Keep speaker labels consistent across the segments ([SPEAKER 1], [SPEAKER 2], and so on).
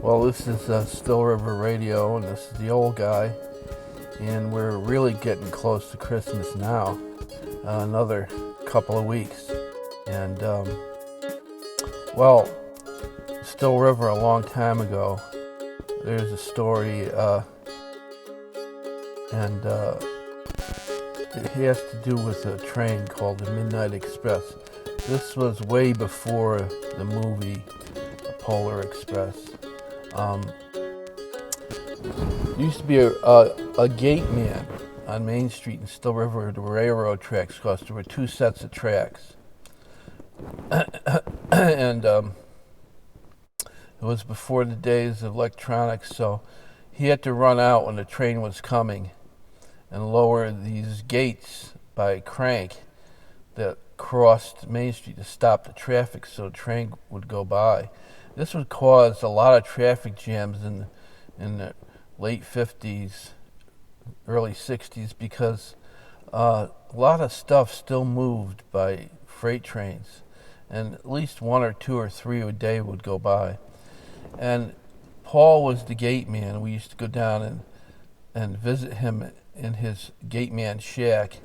[SPEAKER 1] Well, this is Still River Radio, and this is the old guy, and we're really getting close to Christmas now. Another couple of weeks, and well, Still River a long time ago. There's a story, and it has to do with a train called the Midnight Express. This was way before the movie Polar Express. There used to be a gate man on Main Street in Still River, the railroad tracks, because there were two sets of tracks. And it was before the days of electronics, so he had to run out when the train was coming and lower these gates by a crank that crossed Main Street to stop the traffic so the train would go by. This would cause a lot of traffic jams in the late 50s, early 60s, because a lot of stuff still moved by freight trains, and at least one or two or three a day would go by. And Paul was the gate man. We used to go down and visit him in his gate man shack,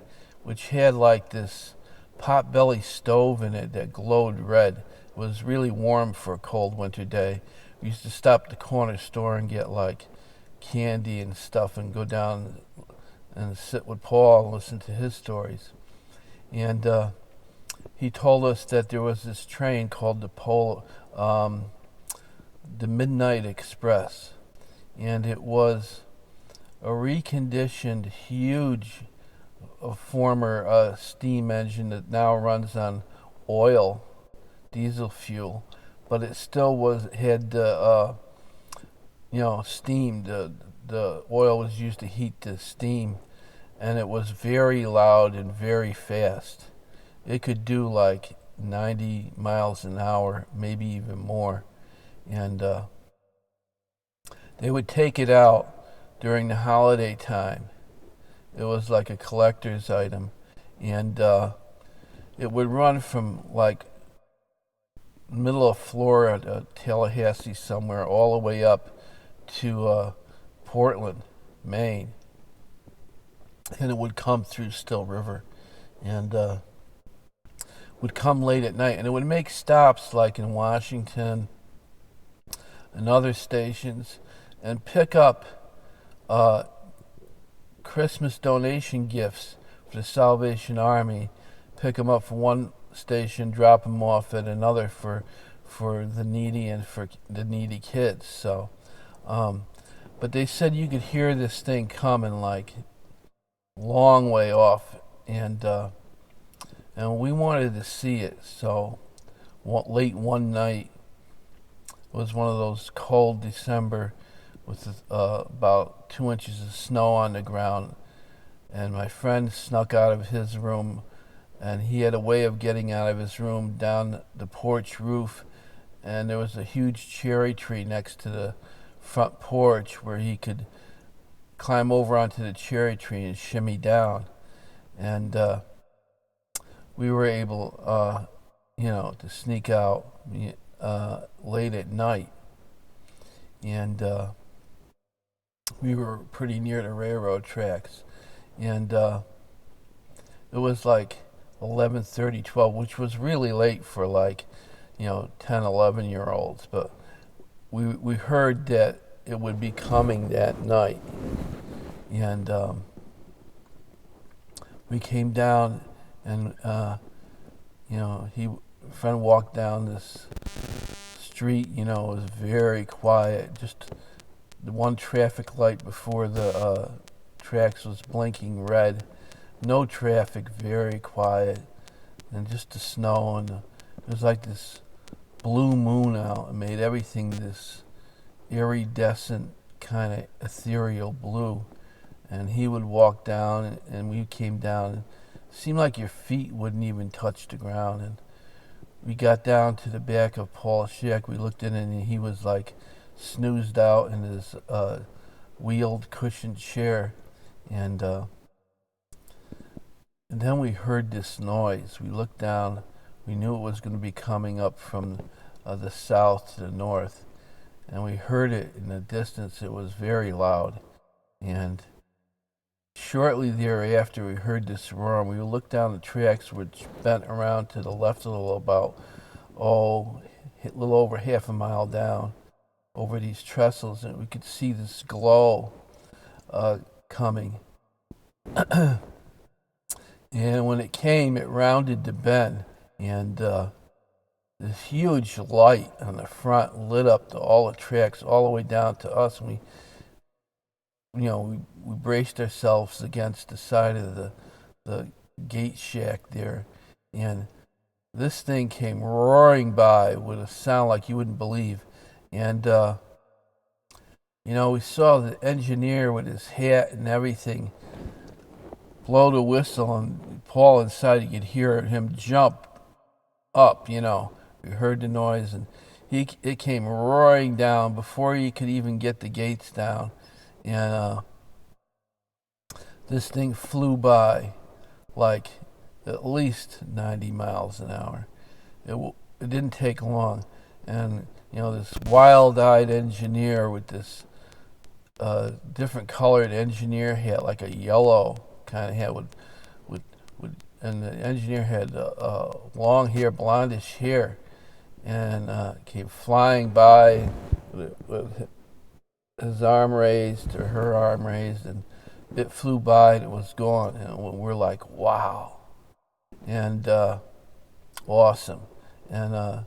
[SPEAKER 1] which had like this pot-belly stove in it that glowed red. It was really warm for a cold winter day. We used to stop at the corner store and get like candy and stuff and go down and sit with Paul and listen to his stories. And he told us that there was this train called the Midnight Express, and it was a reconditioned, huge former steam engine that now runs on oil, diesel fuel, but it still had steam. The oil was used to heat the steam, and it was very loud and very fast. It could do like 90 miles an hour, maybe even more. And they would take it out during the holiday time. It was like a collector's item, and it would run from like middle of Florida, Tallahassee somewhere, all the way up to Portland, Maine, and it would come through Still River, and would come late at night, and it would make stops like in Washington and other stations, and pick up Christmas donation gifts for the Salvation Army. Pick them up from one station, drop them off at another for the needy and for the needy kids. So, but they said you could hear this thing coming like long way off, and we wanted to see it. So, late one night, it was one of those cold December with about 2 inches of snow on the ground, and my friend snuck out of his room, and he had a way of getting out of his room down the porch roof, and there was a huge cherry tree next to the front porch where he could climb over onto the cherry tree and shimmy down, and we were able to sneak out late at night, and we were pretty near the railroad tracks, and it was like 11:30, 12, which was really late for like 10, 11-year-olds, but we heard that it would be coming that night, and we came down, and friend walked down this street. It was very quiet, just the one traffic light before the tracks was blinking red. No traffic, very quiet, and just the snow, and it was like this blue moon out. It made everything this iridescent kind of ethereal blue. And he would walk down, and we came down, and it seemed like your feet wouldn't even touch the ground. And we got down to the back of Paul's shack. We looked in, and he was like snoozed out in his wheeled cushioned chair, and then we heard this noise. We looked down. We knew it was going to be coming up from the south to the north, and we heard it in the distance. It was very loud, and shortly thereafter we heard this roar. We looked down the tracks, which bent around to the left a little, about a little over half a mile down over these trestles, and we could see this glow coming. And when it came, it rounded the bend, and this huge light on the front lit up all the tracks all the way down to us. And we braced ourselves against the side of the gate shack there, and this thing came roaring by with a sound like you wouldn't believe. And we saw the engineer with his hat and everything blow the whistle, and Paul inside, you could hear him jump up. We heard the noise, and it came roaring down before he could even get the gates down. And this thing flew by like at least 90 miles an hour. It didn't take long. And this wild-eyed engineer with this different colored engineer hat, like a yellow kind of hat, and the engineer had long hair, blondish hair, and came flying by with his arm raised, or her arm raised, and it flew by and it was gone. And we're like, wow, and awesome. And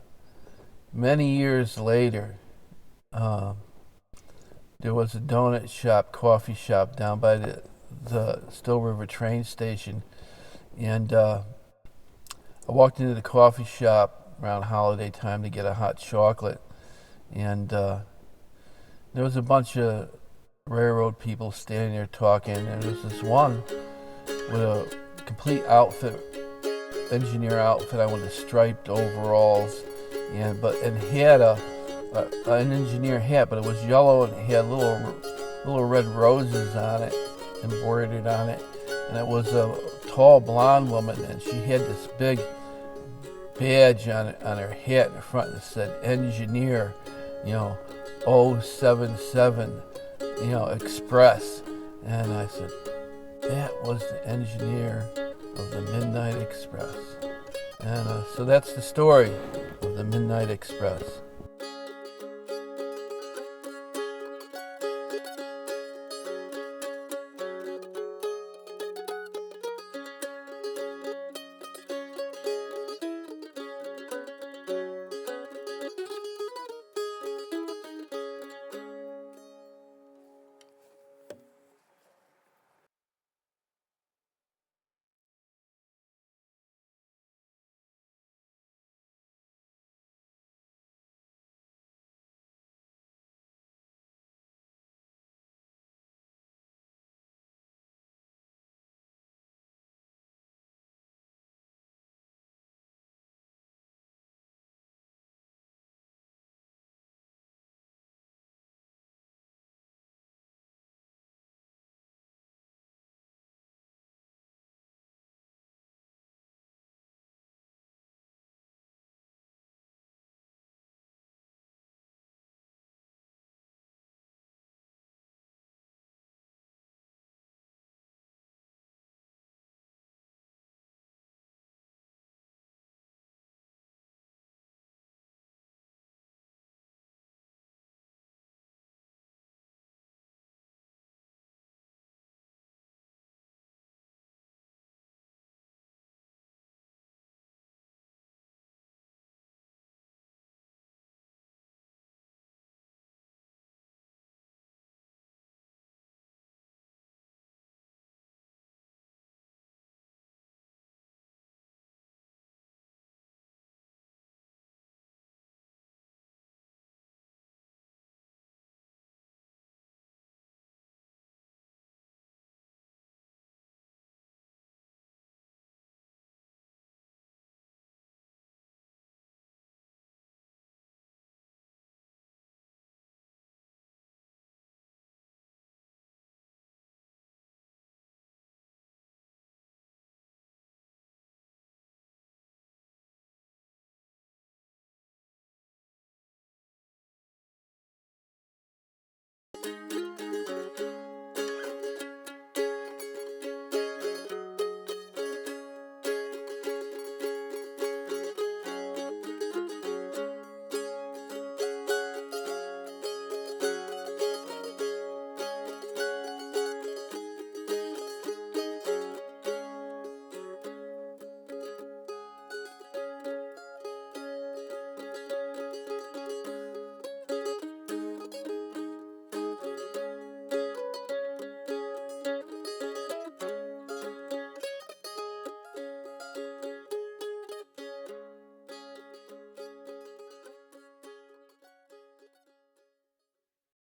[SPEAKER 1] many years later, there was a donut shop, coffee shop down by the Still River train station, and I walked into the coffee shop around holiday time to get a hot chocolate, and there was a bunch of railroad people standing there talking, and there was this one with a complete outfit, engineer outfit on, with the striped overalls, and had an engineer hat, but it was yellow and it had little red roses on it, embroidered on it, and it was a tall blonde woman, and she had this big badge on her hat in the front that said engineer, 077, express. And I said, that was the engineer of the Midnight Express. And so that's the story of the Midnight Express.